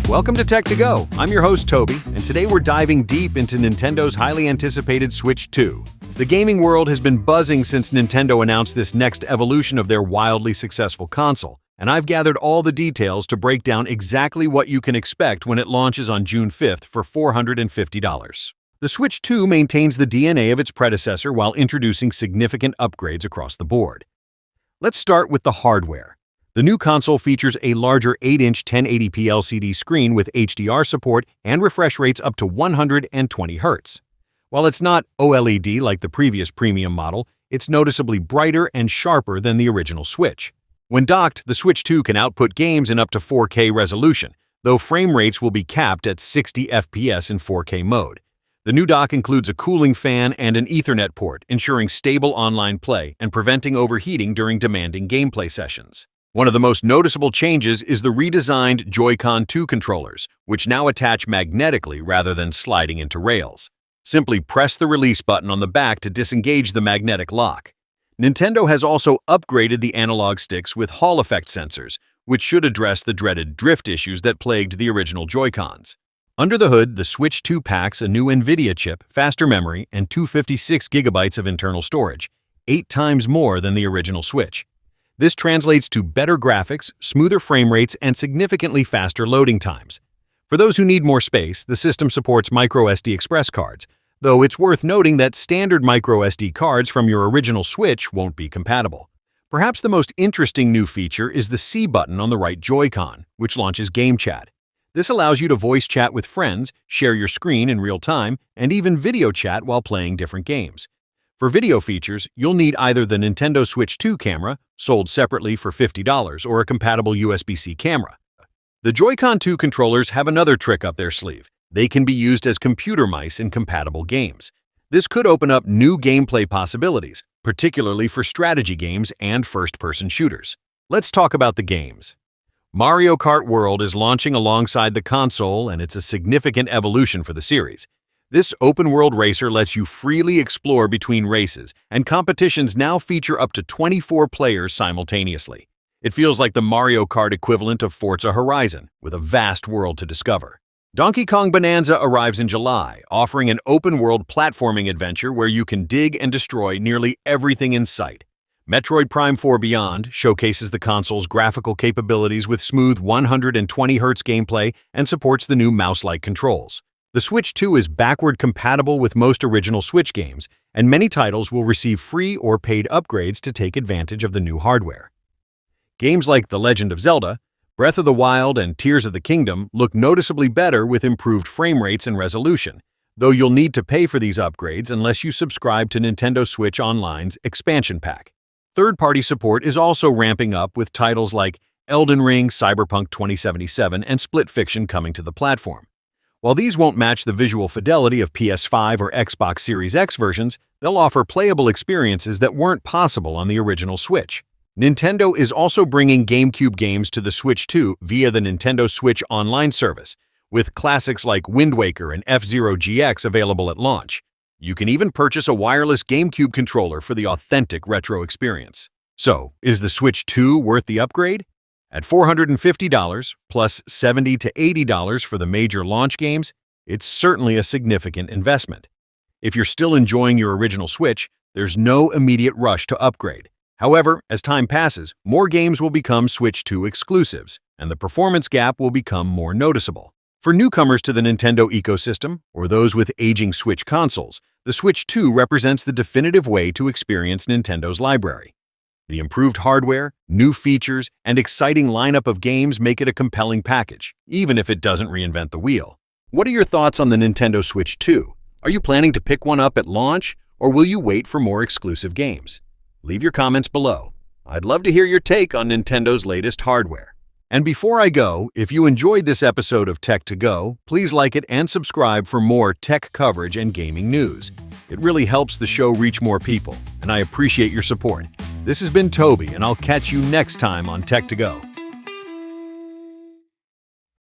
Welcome to Tech to Go. I'm your host, Toby, and today we're diving deep into Nintendo's highly anticipated Switch 2. The gaming world has been buzzing since Nintendo announced this next evolution of their wildly successful console, and I've gathered all the details to break down exactly what you can expect when it launches on June 5th for $450. The Switch 2 maintains the DNA of its predecessor while introducing significant upgrades across the board. Let's start with the hardware. The new console features a larger 8-inch 1080p LCD screen with HDR support and refresh rates up to 120 Hz. While it's not OLED like the previous premium model, it's noticeably brighter and sharper than the original Switch. When docked, the Switch 2 can output games in up to 4K resolution, though frame rates will be capped at 60 FPS in 4K mode. The new dock includes a cooling fan and an Ethernet port, ensuring stable online play and preventing overheating during demanding gameplay sessions. One of the most noticeable changes is the redesigned JoyCon 2 controllers, which now attach magnetically rather than sliding into rails. Simply press the release button on the back to disengage the magnetic lock. Nintendo has also upgraded the analog sticks with Hall effect sensors, which should address the dreaded drift issues that plagued the original JoyCons. Under the hood, the Switch 2 packs a new NVIDIA chip, faster memory, and 256 GB of internal storage, 8 times more than the original Switch. This translates to better graphics, smoother frame rates, and significantly faster loading times. For those who need more space, the system supports microSD Express cards, though it's worth noting that standard microSD cards from your original Switch won't be compatible. Perhaps the most interesting new feature is the C button on the right Joy-Con, which launches Game Chat. This allows you to voice chat with friends, share your screen in real time, and even video chat while playing different games. For video features, you'll need either the Nintendo Switch 2 camera, sold separately for $50, or a compatible USB-C camera. The Joy-Con 2 controllers have another trick up their sleeve. They can be used as computer mice in compatible games. This could open up new gameplay possibilities, particularly for strategy games and first-person shooters. Let's talk about the games. Mario Kart World is launching alongside the console, and it's a significant evolution for the series. This open-world racer lets you freely explore between races, and competitions now feature up to 24 players simultaneously. It feels like the Mario Kart equivalent of Forza Horizon, with a vast world to discover. Donkey Kong Bonanza arrives in July, offering an open-world platforming adventure where you can dig and destroy nearly everything in sight. Metroid Prime 4 Beyond showcases the console's graphical capabilities with smooth 120 Hz gameplay and supports the new mouse-like controls. The Switch 2 is backward compatible with most original Switch games, and many titles will receive free or paid upgrades to take advantage of the new hardware. Games like The Legend of Zelda, Breath of the Wild, and Tears of the Kingdom look noticeably better with improved frame rates and resolution, though you'll need to pay for these upgrades unless you subscribe to Nintendo Switch Online's expansion pack. Third-party support is also ramping up with titles like Elden Ring, Cyberpunk 2077, and Split Fiction coming to the platform. While these won't match the visual fidelity of PS5 or Xbox Series X versions, they'll offer playable experiences that weren't possible on the original Switch. Nintendo is also bringing GameCube games to the Switch 2 via the Nintendo Switch Online service, with classics like Wind Waker and F-Zero GX available at launch. You can even purchase a wireless GameCube controller for the authentic retro experience. So, is the Switch 2 worth the upgrade? At $450 plus $70 to $80 for the major launch games, it's certainly a significant investment. If you're still enjoying your original Switch, there's no immediate rush to upgrade. However, as time passes, more games will become Switch 2 exclusives, and the performance gap will become more noticeable. For newcomers to the Nintendo ecosystem, or those with aging Switch consoles, the Switch 2 represents the definitive way to experience Nintendo's library. The improved hardware, new features, and exciting lineup of games make it a compelling package, even if it doesn't reinvent the wheel. What are your thoughts on the Nintendo Switch 2? Are you planning to pick one up at launch, or will you wait for more exclusive games? Leave your comments below. I'd love to hear your take on Nintendo's latest hardware. And before I go, if you enjoyed this episode of Tech to Go, please like it and subscribe for more tech coverage and gaming news. It really helps the show reach more people, and I appreciate your support. This has been Toby, and I'll catch you next time on Tech to Go.